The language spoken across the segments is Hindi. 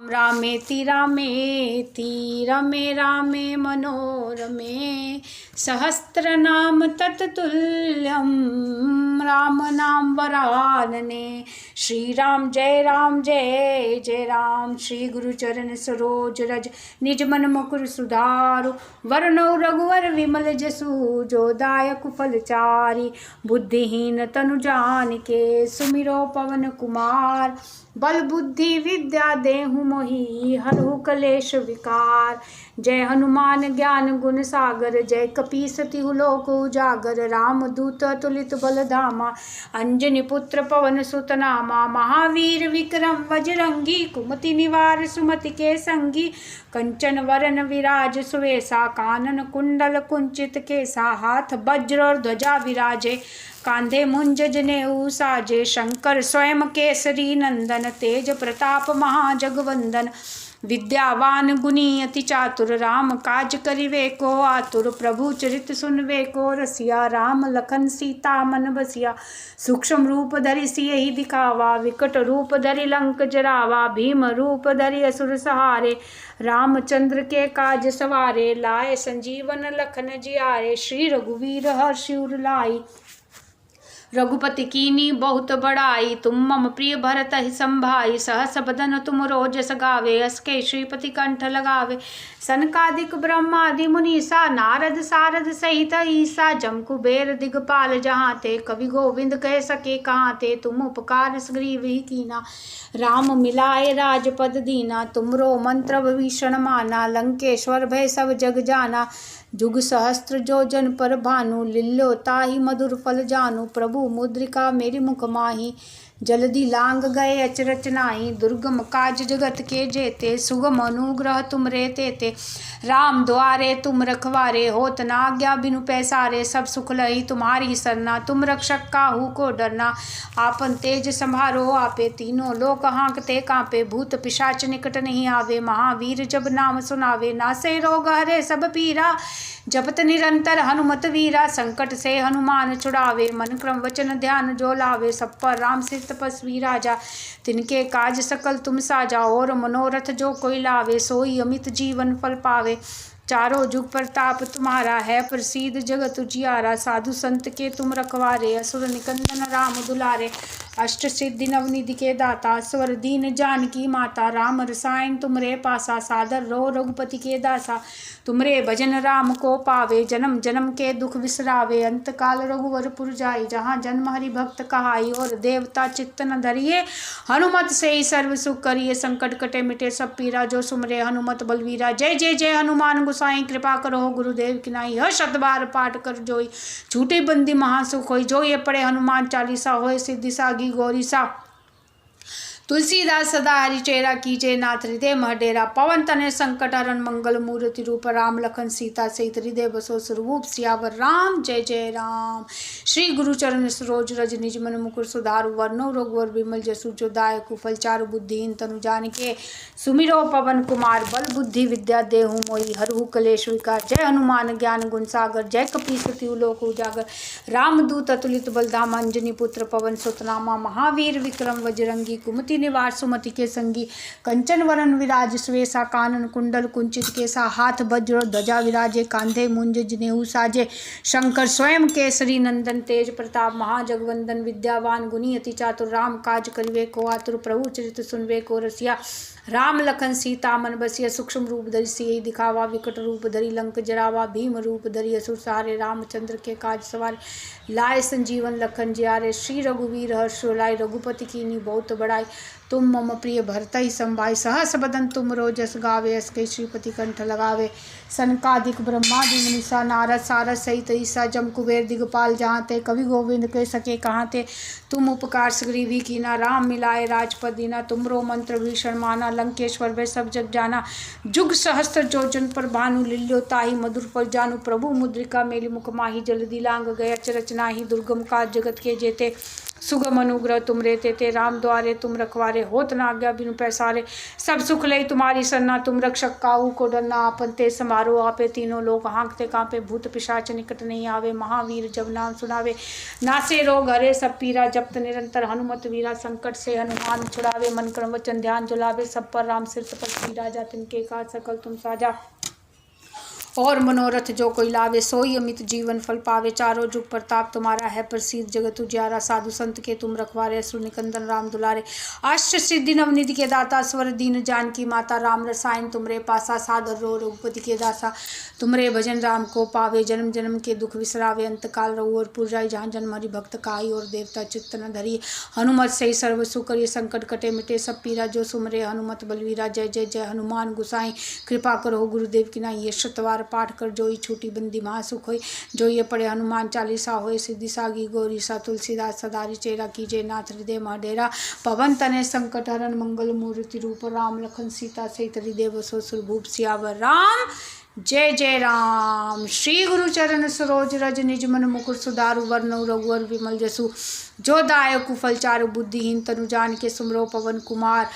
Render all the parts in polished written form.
रामेति रामेति रमे रामे मनोरमे सहस्रनाम तत्तुल्यं राम नाम वरानने। श्री राम जय जय राम। श्री गुरु चरण सरोज रज निज मन मुकुर सुधारु वरनौ रघुवर विमल जसु जो दायक फलचारी। बुद्धिहीन तनु जानिके सुमिरो पवन कुमार बल बुद्धि विद्या देहु मोहि हरहु कलेश विकार। जय हनुमान ज्ञान गुण सागर जय कपीस तिहु लोक उजागर। राम दूत तुलित बल धामा अंजनी पुत्र पवन सुत नामा। महावीर विक्रम बजरंगी कुमति निवार सुमति के संगी। कंचन वरन विराज सुवेसा कानन कुंडल कुंचित केसा। हाथ वज्र और ध्वजा विराजे कांधे मुंज जनेऊ साजे। शंकर स्वयं केसरी नंदन तेज प्रताप महाजगवंदन। विद्यावान गुणी अति चातुर राम काज करिवे को आतुर। प्रभु चरित सुनवे को रसिया राम लखन सीता मन बसिया। सूक्ष्म रूप धरि सियहि दिखावा विकट रूप धरि लंक जरावा। भीम रूप धरि असुर सहारे रामचंद्र के काज सवारे। लाए संजीवन लखन जियारे श्री रघुवीर हर्षि उर लाई। रघुपति कीनी बहुत बड़ाई तुम मम प्रिय भरत ही संभाई। सहस बदन तुम रोजस गावे अस्के श्रीपति कंठ लगावे। सनकादिक ब्रह्मादि मुनीसा नारद सारद सहित ईसा। जम कुबेर दिगपाल जहाँ ते कवि गोविंद कह सके कहाँ ते। तुम उपकार सुग्रीव ही कीना राम मिलाए राजपद दीना। तुमरो मंत्र भीषण माना लंकेश्वर भय सब जग जाना। जुग सहस्त्र जो जन पर भानु लिल्लो ताहि मधुर फल जानु। प्रभु मुद्रिका मेरी मुख माही जल्दी लांग गए अचरच नाही। दुर्गम काज जगत के जेते सुगम अनुग्रह तुम रे तेते। राम द्वारे तुम रखवारे होत न आज्ञा बिनु पैसारे। सब सुख लही तुम्हारी सरना तुम रक्षक काहू को डरना। आपन तेज संभारो आपे तीनों लोक हाँकते कांपे। भूत पिशाच निकट नहीं आवे महावीर जब नाम सुनावे। नासे रोग हरे सब पीरा जपत निरंतर हनुमत वीरा। संकट से हनुमान छुड़ावे मन क्रम वचन ध्यान जो लावे। सब पर राम सिर तपस्वी राजा तिनके काज सकल तुम साजा। और मनोरथ जो कोई लावे सोई अमित जीवन फल पावे। चारों जुग प्रताप तुम्हारा है प्रसिद्ध जगत उजियारा। साधु संत के तुम रखवारे असुर निकंदन राम दुलारे। अष्ट सिद्धि नवनिधि के दाता स्वर दीन जानकी माता। राम रसायन तुमरे पासा सादर रो रघुपति के दासा। तुमरे भजन राम को पावे जन्म जन्म के दुख विसरावे। अंत काल रघुवर पुर जाई जहाँ जन्म हरि भक्त कहाई। और देवता चित्त न धरिए हनुमत से ही सर्व सुख करिए। संकट कटे मिटे सब पीरा जो सुमरे हनुमत बलवीरा। जय जय जय हनुमान गोसाई कृपा करो गुरुदेव की नाई। हर शत बार पाठ कर जोई छूटे बंदी महासुख होई। जो ये पढ़े हनुमान चालीसा होए सिद्धि सागी गौरी सा। तुलसीदास सदा हरि चेरा कीजे नाथ हृदय महडेरा। पवन तनय संकट हरण मंगल मूर्ति रूप राम लखन सीता सहित हृदय बसो स्वरूप सियावर राम जय जय राम। श्री गुरु चरण सरोज रज निज मन मुकुर सुधारु वरनौ रघुवर विमल जसु जो दायक फल चारु। बुद्धिहीन तनु जानिके सुमिरो पवन कुमार बल बुद्धि विद्या देहु मोहि हरहु कलेश विकार। जय हनुमान ज्ञान गुण सागर जय कपीस तिहु लोक उजागर। रामदूत अतुलित बलधामा अंजनी पुत्र पवन सुत नामा। महावीर विक्रम बजरंगी कुमति निवार सुमति के संगी। कंचन वरन विराज सुवेसा कानन कुंडल कुंचित केसा। हाथ वज्र ध्वजा विराजे कांधे मुंज जनेऊ साजे। शंकर स्वयं केसरी नंदन तेज प्रताप महाजगवंदन। विद्यावान गुणी अति चातुर राम काज करिवे को आतुर। प्रभु चरित सुनवे को रसिया राम लखन सीता मन बसिया। सूक्ष्म रूप धरि सियहि दिखावा विकट रूप धरि लंक जरावा। भीम रूप धरि असुर सहारे रामचंद्र के काज सवारे। लाए संजीवन लखन जियारे श्री रघुवीर हर्ष उर लाए। रघुपति कीनी बहुत बड़ाई तुम मम प्रिय भरत ही संभाई। सहस बदन तुम रोजस गावे अस्के श्रीपति कंठ लगावे। सनकादिक ब्रह्मादि मुनीसा नारद सारद सहित ईसा। जम कुबेर दिगपाल जहाँ ते कवि गोविंद कह सके कहाँ ते। तुम उपकार सुग्रीव ही कीना राम मिलाए राजपद दीना। तुमरो मंत्र भीषण माना लंकेश्वर वे सब जग जाना। जुग सहस्त्र जो जन पर भानु लिल्यो ताहि मधुर फल जानू। प्रभु मुद्रिका मेली मुख माही जल्दी लांग गए अचरच नाही। दुर्गम काज जगत के जेते सुगम अनुग्रह तुम रे ते राम द्वारे तुम रखवारे, होत न आज्ञा बिनु पैसारे, सब सुख लई तुम्हारी सरना, तुम रक्षक काहू को डरना, आपन ते समारो आपे, तीनों लोग हाँकते कांपे, भूत पिशाच निकट नहीं आवे, महावीर जब नाम सुनावे, नासे रोग हरे सब पीरा, जपत निरंतर हनुमत वीरा, संकट से हनुमान छुड़ावे, मन क्रम वचन ध्यान जुलावे, सब पर राम सिर तपस्वी राजा, तिनके काज सकल तुम साजा, और मनोरथ जो कोई लावे, सोई अमित जीवन फल पावे, चारों जुग प्रताप तुम्हारा है प्रसिद्ध, जगत उजियारा, साधु संत के तुम रखवारे, असुर निकंदन राम दुलारे, अष्ट सिद्धि नवनिधि के दाता, स्वर दीन जानकी माता, राम रसायन तुमरे पासा, सादर रो रघुपति के दासा, तुमरे भजन राम को पावे, जन्म जन्म के दुख विसरावे, अंत काल रघु और पुरजाई, जहाँ जन्म हरि भक्त काई, और देवता चित्त न धरिए, हनुमत सही सर्व सुख करिए, संकट कटे मिटे सब पीरा, जो सुमरे हनुमत बलवीरा, जय जय जय हनुमान गुसाई, कृपा करो गुरुदेव की नाई, ये शतवार पाठ कर जोई छूटी बंदी महासुख होई, जो ये पढ़े हनुमान चालीसा होए, सिद्धि सागी गौरी सा, तुलसीदास सदारी चेरा, कीजे नाथ हृदय महडेरा, पवन तने संकट हरण, मंगल मूर्ति रूप, राम लखन सीता सहित हृदय बसो, सुरभूप सियावर राम, जय जय राम। श्री गुरु चरण सरोज रज, निज मन मुकुर सुधारु, वरनउ रघुवर विमल जसु, जो दायक फल चारु, बुद्धिहीन तनु जान के सुमरो पवन कुमार,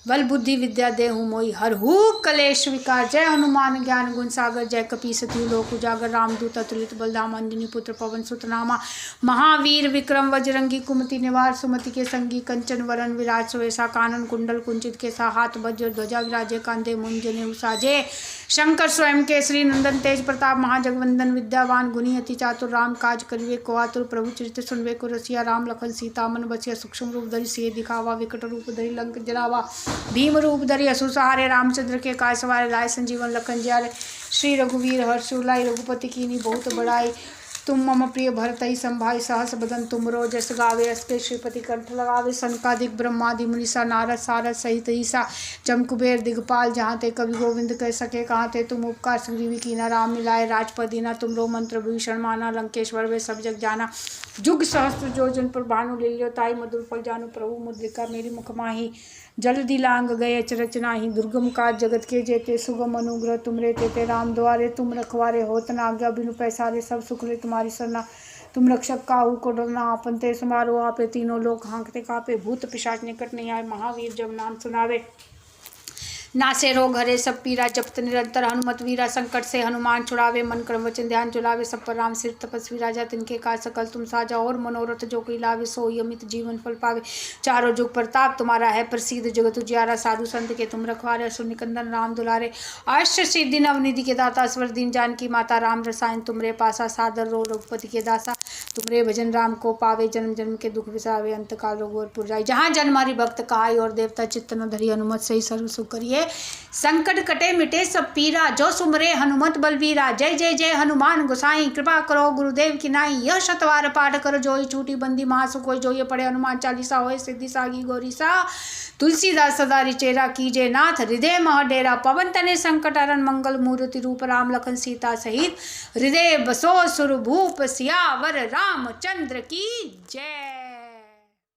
बल बुद्धि विद्या देहु मोहि, हरहु कलेश विकार, जय हनुमान ज्ञान गुण सागर, जय कपीसति लोक उजागर, रामदूत अतुलित बलधाम, अंजनी पुत्र पवन सुत नामा, महावीर विक्रम बजरंगी, कुमति निवार सुमति के संगी, कंचन वरन विराज सुवेसा, कानन कुंडल कुंचित केसा, हाथ वज्र ध्वजा विराजे, कांधे मुंज नेहु साजे, शंकर स्वयं केसरी नंदन, तेज प्रताप महाजगवंदन, विद्यावान गुणी अति चातुर, राम काज करिवे को आतुर, प्रभु चरित्र सुनवे को रसिया, राम लखन सीता मन बसिया, सूक्ष्म रूप धरि सिय दिखावा, विकट रूप धरि लंक जरावा, भीम रूप धरि असुर सहारे, रामचंद्र के काज सवारे, लाए संजीवन लखन जियारे, श्री रघुवीर हर्ष उल्लाय, रघुपति कीनी बहुत बड़ाई, तुम मम प्रिय भरतहि संभाई, सहस बदन तुमरो जस गावे, अस्के श्रीपति कंठ लगावे, सनकादिक ब्रह्मादि मुनीसा, नारद सारद सहित ईसा, जम कुबेर दिगपाल, जहाँ ते कवि गोविंद कह सके, कहाँ ते तुम उपकार सुग्रीवी कीना, राम मिलाए राजपद दीना, तुमरो मंत्र भूषण माना, लंकेश्वर वे सब जग जाना, जुग सहस्त्र जो जन पर भानु लील्यो, ताई मधुर फल जानु, प्रभु मुद्रिका मेरी मुख माही, जल्दी लांग गए अचरच नाही, दुर्गम काज जगत के जेते, सुगम अनुग्रह तुमरे तेते, राम द्वारे तुम रखवारे, होत न आज्ञा बिनु पैसारे, सब सुख ले तुम्हारी सरना, तुम रक्षक काहू को डरना, आपन ते समारो आपे, तीनों लोग हाँकते कापे, भूत पिशाच निकट नहीं आए, महावीर जब नाम सुनावे, नासे रोग हरे सब पीरा, जपत निरंतर हनुमत वीरा, संकट से हनुमान छुड़ावे, मन क्रम वचन ध्यान जुलावे, सब पर राम सिर तपस्वी राजा, तिनके काज सकल तुम साजा, और मनोरथ जो कोई लावे, सोई अमित जीवन फल पावे, चारों जुग प्रताप तुम्हारा है प्रसिद्ध, जगत उजियारा, साधु संत के तुम रखवारे, असुर निकंदन राम दुलारे, अष्ट सिद्धि नवनिधि के दाता, स्वर दीन जानकी माता, राम रसायन तुमरे पासा, सादर रो रघुपति के दासा, तुमरे भजन राम को पावे, जन्म जन्म के दुख विसावे, अंत काल रघुवर पुरजाई, जहाँ जन्म हरि भक्त काई, और देवता चित्त न धरि, हनुमत सही सर्व सुख करिए, संकट कटे मिटे सब पीरा, जो सुमरे हनुमत बलवीरा, जय जय जय हनुमान गुसाई, कृपा करो गुरुदेव की नाई, यह शतवार पाठ करो जोई छूटी बंदी महासुख होई, जो ये पढ़े हनुमान चालीसा होए, सिद्धि सागी गौरी सा, तुलसीदास सदारी चेरा, कीजे नाथ हृदय मह डेरा, पवन तने संकट हरण, मंगल मूर्ति रूप, राम लखन सीता सहित हृदय बसो, सुरभूप सियावर रामचंद्र की जय।